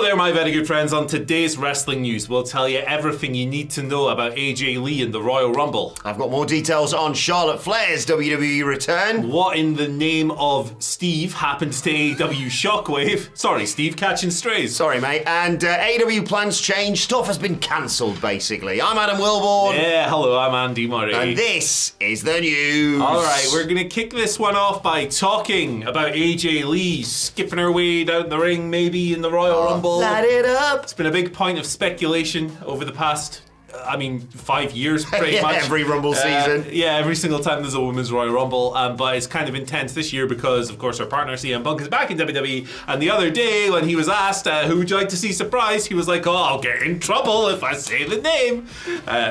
Hello there, my very good friends. On today's wrestling news, we'll tell you everything you need to know about AJ Lee and the Royal Rumble. I've got more details on Charlotte Flair's WWE return. What in the name of Steve happened to AEW Shockwave? Sorry, Steve, catching strays. Sorry, mate. And AEW plans change. Stuff has been cancelled, basically. I'm Adam Wilborn. Yeah, hello, I'm Andy Murray. And this is the news. All right, we're going to kick this one off by talking about AJ Lee skipping her way down the ring, maybe in the Royal Rumble. Light it up. It's been a big point of speculation over the past, 5 years pretty much. Every Rumble season. Yeah, every single time there's a Women's Royal Rumble. But it's kind of intense this year because, of course, our partner CM Punk is back in WWE. And the other day when he was asked, who would you like to see surprised? He was like, I'll get in trouble if I say the name.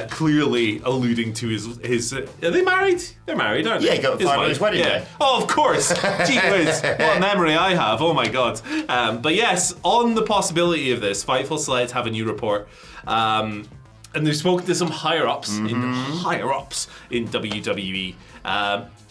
Clearly alluding to his are they married? They're married, aren't they? Yeah, he got 5 minutes wedding day. Oh, of course. Gee whiz, what a memory I have. Oh my God. But yes, on the possibility of this, Fightful Select have a new report. And they've spoken to some higher-ups in WWE.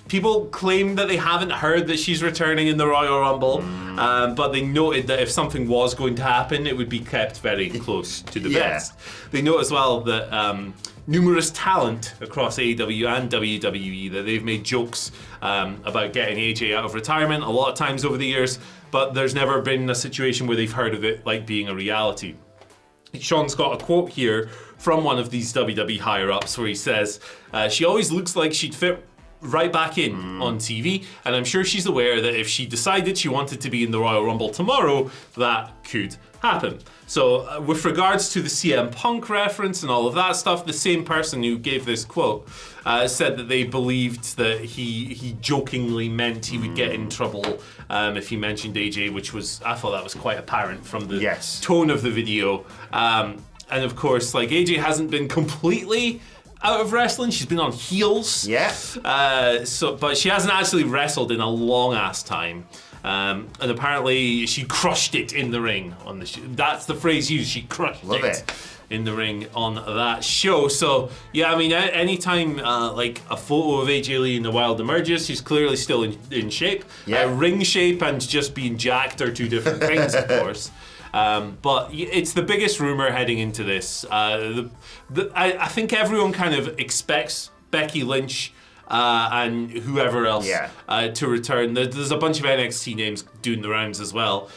People claim that they haven't heard that she's returning in the Royal Rumble, but they noted that if something was going to happen, it would be kept very close to the vest. They note as well that numerous talent across AEW and WWE, that they've made jokes about getting AJ out of retirement a lot of times over the years, but there's never been a situation where they've heard of it like being a reality. Sean's got a quote here from one of these WWE higher-ups where he says, she always looks like she'd fit right back in on TV, and I'm sure she's aware that if she decided she wanted to be in the Royal Rumble tomorrow, that could happen. So with regards to the CM Punk reference and all of that stuff, the same person who gave this quote said that they believed that he jokingly meant he would get in trouble if he mentioned AJ, which was, I thought that was quite apparent from the tone of the video. And of course, like, AJ hasn't been completely out of wrestling. She's been on heels. Yeah. But she hasn't actually wrestled in a long ass time. And apparently she crushed it in the ring on the show. That's the phrase used. She crushed it in the ring on that show. So yeah, I mean, anytime like a photo of AJ Lee in the wild emerges, she's clearly still in shape. Yeah. Ring shape and just being jacked are two different things, of course. But it's the biggest rumor heading into this. I think everyone kind of expects Becky Lynch and whoever else to return. There's a bunch of NXT names doing the rounds as well.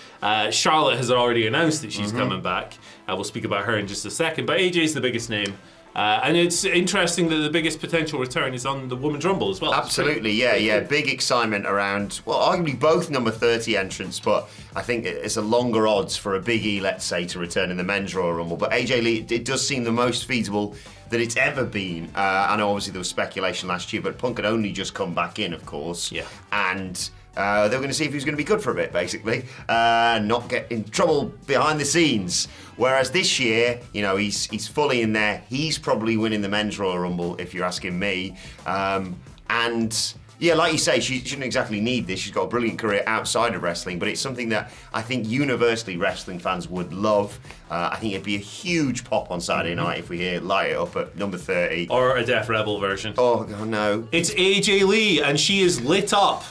Charlotte has already announced that she's coming back. We'll speak about her in just a second. But AJ's the biggest name. And it's interesting that the biggest potential return is on the Women's Rumble as well. Absolutely, yeah. Big excitement around, well, arguably both number 30 entrants, but I think it's a longer odds for a Big E, let's say, to return in the Men's Royal Rumble. But AJ Lee, it does seem the most feasible that it's ever been. I know obviously there was speculation last year, but Punk had only just come back in, of course. Yeah. And they were going to see if he was going to be good for a bit, basically, not get in trouble behind the scenes. Whereas this year, he's fully in there. He's probably winning the Men's Royal Rumble, if you're asking me. And yeah, like you say, she shouldn't exactly need this. She's got a brilliant career outside of wrestling, but it's something that I think universally wrestling fans would love. I think it'd be a huge pop on Saturday night if we hear Light It Up at number 30. Or a Def Rebel version. Oh no. It's AJ Lee, and she is lit up.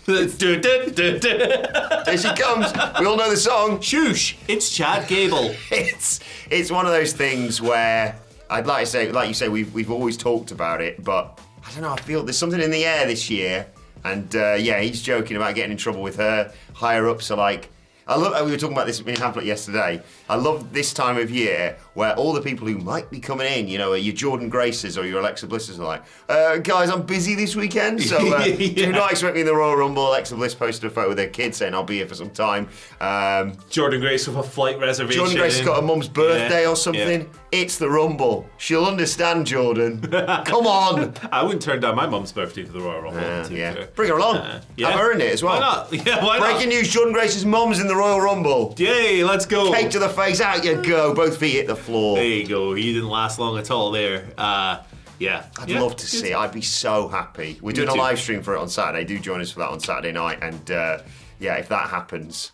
There she comes. We all know the song. Shoosh. It's Chad Gable. It's one of those things where I'd like to say, like you say, we've always talked about it, but I don't know. I feel there's something in the air this year, and he's joking about getting in trouble with her. Higher ups are like, we were talking about this in Hamlet yesterday. I love this time of year where all the people who might be coming in, your Jordan Graces or your Alexa Blisses are like, guys, I'm busy this weekend, so do not expect me in the Royal Rumble. Alexa Bliss posted a photo with her kids saying I'll be here for some time. Jordan Grace with a flight reservation. Jordan Grace has got a mum's birthday or something. Yeah. It's the Rumble. She'll understand, Jordan. Come on. I wouldn't turn down my mum's birthday for the Royal Rumble. Bring her along. I've earned it as well. Why not? Yeah, why not? Breaking news, Jordan Grace's mum's in the Royal Rumble. Yay, let's go. Cake to the face, out you go. Both feet hit the floor. There you go. You didn't last long at all there. I'd love to see it. I'd be so happy. We're doing a live stream for it on Saturday. Do join us for that on Saturday night. And if that happens,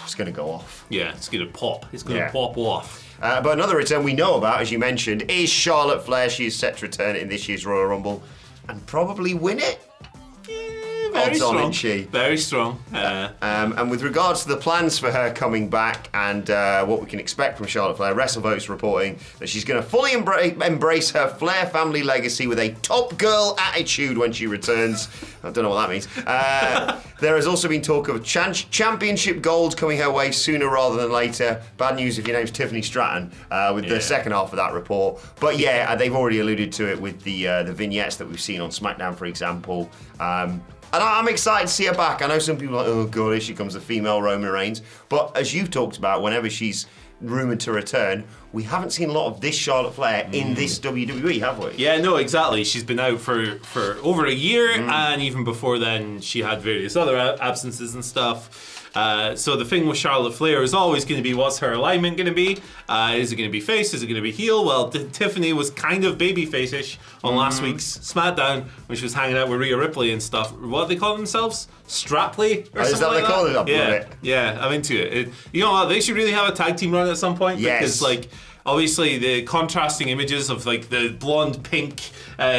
it's going to go off. Yeah, it's going to pop. It's going to pop off. But another return we know about, as you mentioned, is Charlotte Flair. She is set to return in this year's Royal Rumble and probably win it. Very odds strong. on, isn't she? Very strong. And with regards to the plans for her coming back and what we can expect from Charlotte Flair, WrestleVote's reporting that she's going to fully embrace her Flair family legacy with a top girl attitude when she returns. I don't know what that means. There has also been talk of championship gold coming her way sooner rather than later. Bad news if your name's Tiffany Stratton with the second half of that report. But yeah, they've already alluded to it with the vignettes that we've seen on SmackDown, for example. And I'm excited to see her back. I know some people are like, oh god, here she comes, the female Roman Reigns. But as you've talked about, whenever she's rumoured to return, we haven't seen a lot of this Charlotte Flair in this WWE, have we? Yeah, no, exactly. She's been out for over a year, and even before then, she had various other absences and stuff. So the thing with Charlotte Flair is always going to be, what's her alignment going to be? Is it going to be face? Is it going to be heel? Well, Tiffany was kind of babyface-ish on last week's SmackDown when she was hanging out with Rhea Ripley and stuff. What do they call themselves? Strapley or something Is that what like they call it? I love Yeah, it. yeah, I'm into it. You know what? They should really have a tag team run at some point. Yes. Because, like, obviously the contrasting images of like the blonde pink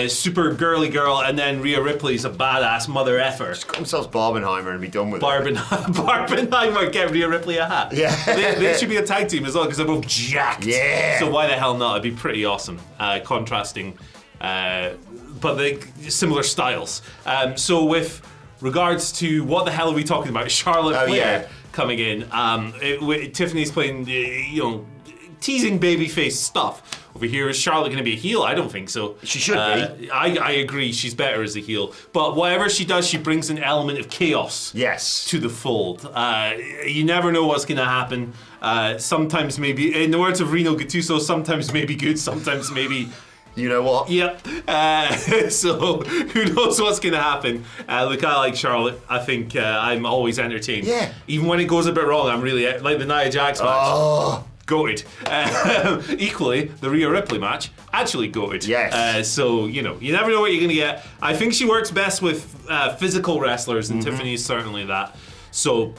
super girly girl and then Rhea Ripley's a badass mother effer. Just call themselves Barbenheimer and be done with it. Barbenheimer, get Rhea Ripley a hat. Yeah. They should be a tag team as well because they're both jacked. Yeah. So why the hell not? It'd be pretty awesome. Contrasting, but they similar styles. So with regards to what the hell are we talking about? Charlotte Flair coming in. Tiffany's playing, teasing babyface stuff. Over here, is Charlotte going to be a heel? I don't think so. She should be. I agree. She's better as a heel. But whatever she does, she brings an element of chaos to the fold. You never know what's going to happen. Sometimes maybe, in the words of Reno Gattuso, sometimes maybe good, sometimes maybe... You know what? Yep. So who knows what's going to happen? Look, I like Charlotte. I think I'm always entertained. Yeah. Even when it goes a bit wrong, I'm really like the Nia Jax match. Oh. Goated. Equally, the Rhea Ripley match, actually goated. Yes. So, you never know what you're going to get. I think she works best with physical wrestlers, and Tiffany's certainly that. So,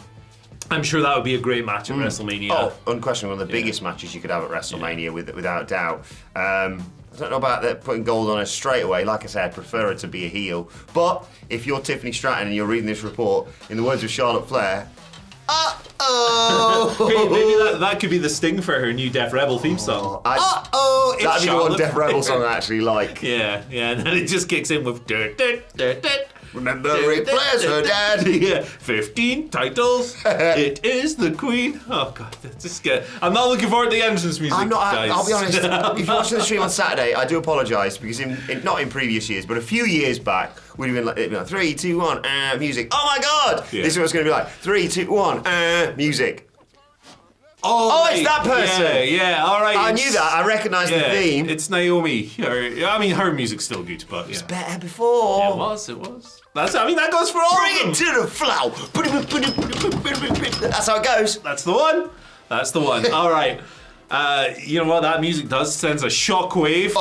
I'm sure that would be a great match at WrestleMania. Oh, unquestionably one of the biggest matches you could have at WrestleMania, without doubt. I don't know about that putting gold on her straight away. Like I said, I'd prefer her to be a heel. But if you're Tiffany Stratton and you're reading this report, in the words of Charlotte Flair, Hey, maybe that could be the sting for her new Def Rebel theme song. It's that'd be the one Charlotte Def Rebel Flair. song I actually like. Yeah, and then it just kicks in with dirt, dirt, dirt, dirt. Remember Ric Flair's her dad. Yeah, 15 titles. It is the Queen. Oh god, just get. I'm not looking forward to the entrance music. I'm not. guys. I'll be honest. If you're watching the stream on Saturday, I do apologise because not in previous years, but a few years back, we'd have been like, it'd be like 3, 2, 1, music. Oh my god! Yeah. This was going to be like 3, 2, 1, music. Oh, it's that person. Yeah, all right. I knew that. I recognised the theme. It's Naomi. Her music's still good, but yeah. It's better before. Yeah, it was. That goes for all Bring of them. it to the flow. That's how it goes. That's the one. All right. You know what that music does? Sends a shockwave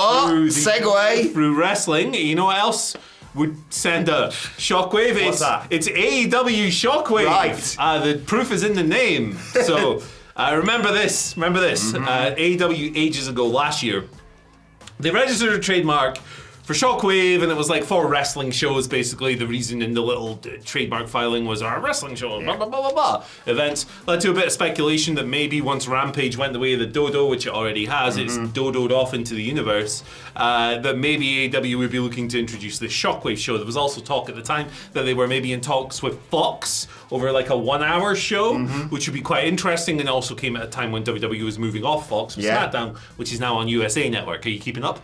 through wrestling. You know what else would send a shockwave? What's that? It's AEW Shockwave. Right. The proof is in the name. So remember this. AEW ages ago, last year, they registered a trademark for Shockwave, and it was like for wrestling shows, basically. The reason in the little trademark filing was our wrestling show, blah, blah, blah, blah, blah. Events led to a bit of speculation that maybe once Rampage went the way of the dodo, which it already has, it's dodoed off into the universe, that maybe AEW would be looking to introduce the Shockwave show. There was also talk at the time that they were maybe in talks with Fox over like a 1-hour show, which would be quite interesting, and also came at a time when WWE was moving off Fox with SmackDown, which is now on USA Network. Are you keeping up?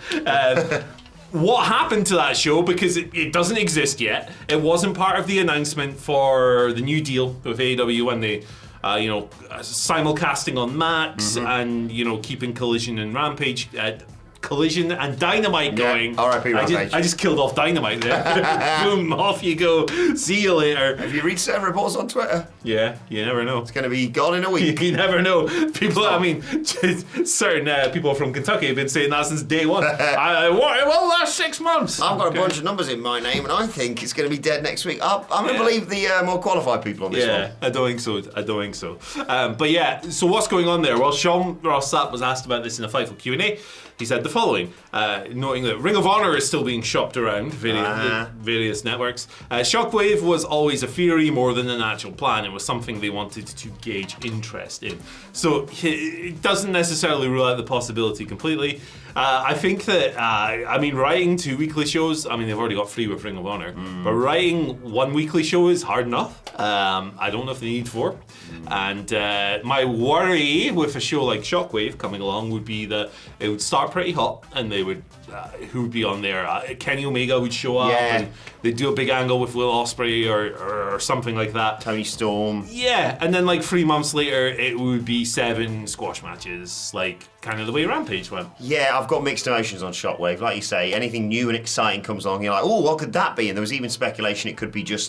What happened to that show? Because it doesn't exist yet. It wasn't part of the announcement for the new deal with AEW when they, simulcasting on Max and, keeping Collision and Rampage, Collision and Dynamite going. R.I.P. Rampage. I just killed off Dynamite there. Boom, off you go. See you later. Have you read certain reports on Twitter? Yeah, you never know. It's going to be gone in a week. You never know. People, I mean, certain people from Kentucky have been saying that since day one. Well, last 6 months. I've got a bunch of numbers in my name, and I think it's going to be dead next week. I'm going to believe the more qualified people on this one. Yeah, I don't think so. But yeah, so what's going on there? Well, Sean Ross Sapp was asked about this in a Fightful Q&A. He said the following, noting that Ring of Honor is still being shopped around various networks. Shockwave was always a theory more than an actual plan. It was something they wanted to gauge interest in. So it doesn't necessarily rule out the possibility completely. I think that, writing 2 weekly shows, they've already got 3 with Ring of Honor, but writing 1 weekly show is hard enough. I don't know if they need 4. And my worry with a show like Shockwave coming along would be that it would start pretty hot, and they would, who would be on there? Kenny Omega would show up, and they'd do a big angle with Will Ospreay or something like that. Tony Storm. Yeah, and then like 3 months later, it would be 7 squash matches, like kind of the way Rampage went. Yeah, I've got mixed emotions on Shockwave. Like you say, anything new and exciting comes along, you're like, oh, what could that be? And there was even speculation it could be just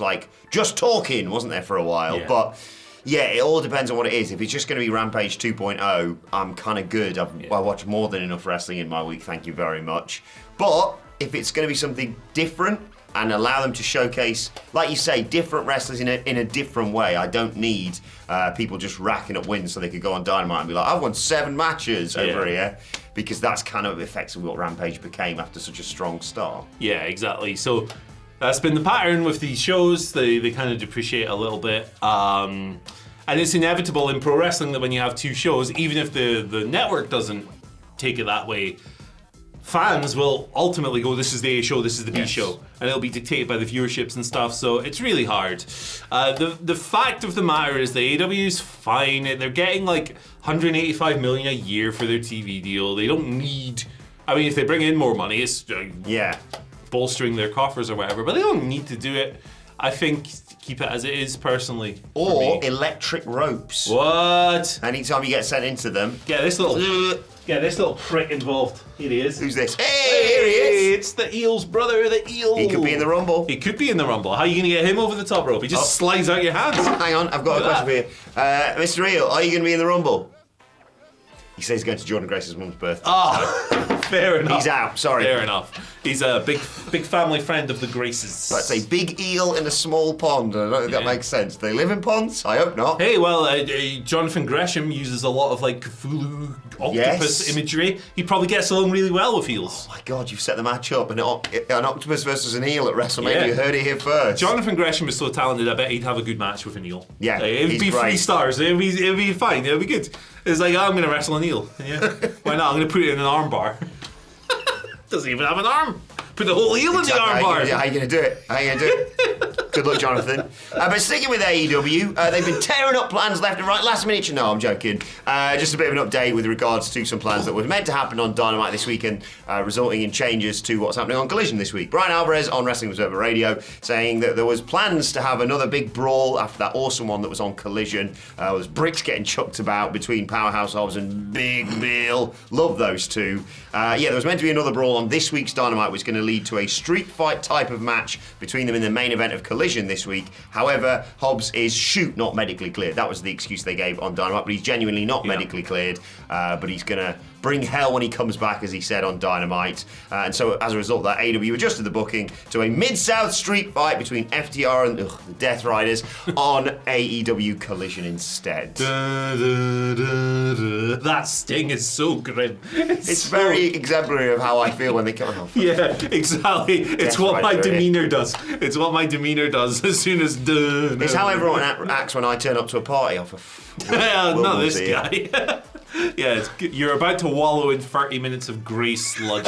talking, wasn't there, for a while? Yeah. But yeah, it all depends on what it is. If it's just going to be Rampage 2.0, I'm kind of good. I watch more than enough wrestling in my week, thank you very much. But if it's going to be something different and allow them to showcase, like you say, different wrestlers in a different way. I don't need people just racking up wins so they could go on Dynamite and be like, I've won 7 matches over here, because that's kind of effectively what Rampage became after such a strong start. Yeah, exactly. So that's been the pattern with these shows. They kind of depreciate a little bit. And it's inevitable in pro wrestling that when you have 2 shows, even if the network doesn't take it that way, fans will ultimately go, this is the A show, this is the B show. And it'll be dictated by the viewerships and stuff, so it's really hard. The fact of the matter is the AEW's fine. They're getting like $185 million a year for their TV deal. They don't need... if they bring in more money, it's bolstering their coffers or whatever, but they don't need to do it. I think keep it as it is, personally. Or electric ropes. What? Anytime you get sent into them. Get this little prick involved. Here he is. Who's this? Hey, here he is. It's the Eel's brother, the Eel. He could be in the Rumble. He could be in the Rumble. How are you going to get him over the top rope? He just slides out your hands. Hang on, I've got a question for you. Mr. Eel, are you going to be in the Rumble? He says he's going to Jordan Grace's mum's birthday. Oh, fair enough. He's out, sorry. Fair enough. He's a big family friend of the Graces. That's a big eel in a small pond. I don't think that makes sense. Do they live in ponds? I hope not. Hey, well, Jonathan Gresham uses a lot of like Cthulhu octopus imagery. He probably gets along really well with eels. Oh my God, you've set the match up. An octopus versus an eel at WrestleMania. You heard it here first. Jonathan Gresham is so talented, I bet he'd have a good match with an eel. Yeah, it'd be great. 3 stars. It'd be fine. It'd be good. It's like, I'm going to wrestle an eel. Yeah. Why not? I'm going to put it in an arm bar. Doesn't even have an arm. Put the whole eel in the arm bar. How are you going to do it? Good luck, Jonathan. But sticking with AEW, they've been tearing up plans left and right. Last minute, no, I'm joking. Just a bit of an update with regards to some plans that were meant to happen on Dynamite this weekend, resulting in changes to what's happening on Collision this week. Brian Alvarez on Wrestling Observer Radio saying that there was plans to have another big brawl after that awesome one that was on Collision. There was bricks getting chucked about between Powerhouse Hobbs and Big Bill. Love those two. There was meant to be another brawl on this week's Dynamite, which is going to lead to a street fight type of match between them in the main event of Collision this week. However, Hobbs is not medically cleared. That was the excuse they gave on Dynamite, but he's genuinely not medically cleared. But he's going to bring hell when he comes back, as he said on Dynamite. And so as a result of that, AEW adjusted the booking to a Mid-South street fight between FTR and the Death Riders on AEW Collision instead. That sting is so grim. It's very exemplary of how I feel when they come off. Yeah, exactly. It's what my demeanour does. It's what my demeanour does as soon as... It's how everyone acts when I turn up to a party off of... Not this guy. Yeah, you're about to wallow in 30 minutes of grey sludge.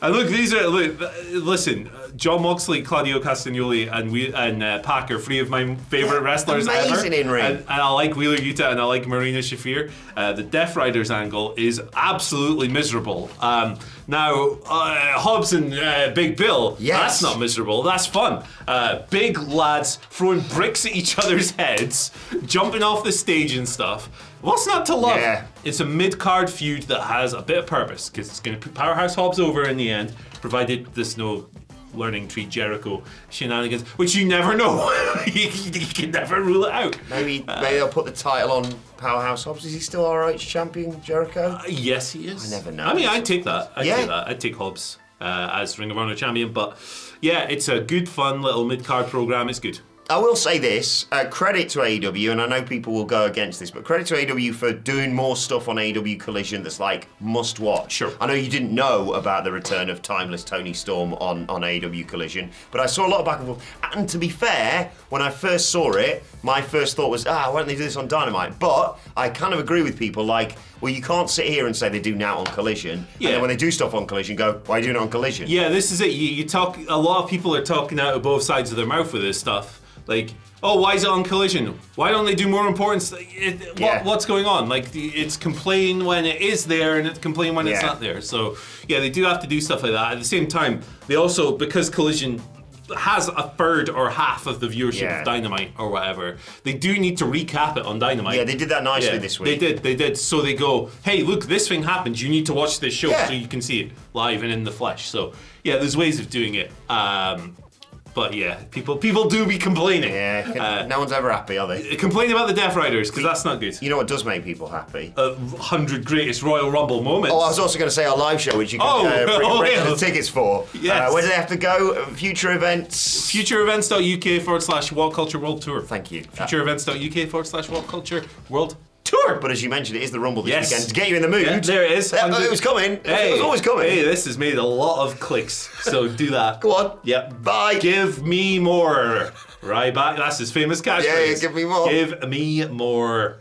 And listen, John Moxley, Claudio Castagnoli, and Pac are 3 of my favourite wrestlers amazing ever. In-ring. And I like Wheeler Yuta and I like Marina Shafir. The Death Riders angle is absolutely miserable. Now, Hobbs and Big Bill, that's not miserable, that's fun. Big lads throwing bricks at each other's heads, jumping off the stage and stuff. What's not to love? Yeah. It's a mid-card feud that has a bit of purpose, because it's going to put Powerhouse Hobbs over in the end, provided there's no learning Tree Jericho shenanigans, which you never know. you can never rule it out. Maybe they'll put the title on Powerhouse Hobbs. Is he still ROH champion, Jericho? Yes, he is. I never know. I mean, I'd take that. I'd take Hobbs as Ring of Honor champion. But yeah, it's a good, fun little mid-card program. It's good. I will say this, credit to AEW, and I know people will go against this, but credit to AEW for doing more stuff on AEW Collision that's like must watch. Sure. I know you didn't know about the return of Timeless Tony Storm on AEW Collision, but I saw a lot of back and forth. And to be fair, when I first saw it, my first thought was, why don't they do this on Dynamite? But I kind of agree with people like, well, you can't sit here and say they do now on Collision, and then when they do stuff on Collision, go, why are you doing it on Collision? Yeah, this is it. You talk. A lot of people are talking out of both sides of their mouth with this stuff. Like, why is it on Collision? Why don't they do more important stuff? What's going on? Like, it's complain when it is there and it's complain when it's not there. So, yeah, they do have to do stuff like that. At the same time, they also, because Collision has a third or half of the viewership of Dynamite or whatever, they do need to recap it on Dynamite. Yeah, they did that nicely this week. They did. So they go, hey, look, this thing happened. You need to watch this show so you can see it live and in the flesh. So, yeah, there's ways of doing it. But yeah, people do be complaining. Yeah, no one's ever happy, are they? Complaining about the Death Riders, because that's not good. You know what does make people happy? 100 greatest Royal Rumble moments. Oh, I was also going to say our live show, which you can bring the tickets for. Yes. Where do they have to go? Future events? Futureevents.uk/WhatCulture World Tour. Thank you. Futureevents.uk/WhatCulture World Tour. But as you mentioned, it is the Rumble this weekend. To get you in the mood. Yeah, there it is. It was coming. It was always coming. Hey, this has made a lot of clicks. So do that. Go on. Yep. Bye. Give me more. Right back. That's his famous catchphrase. Yeah, give me more. Give me more.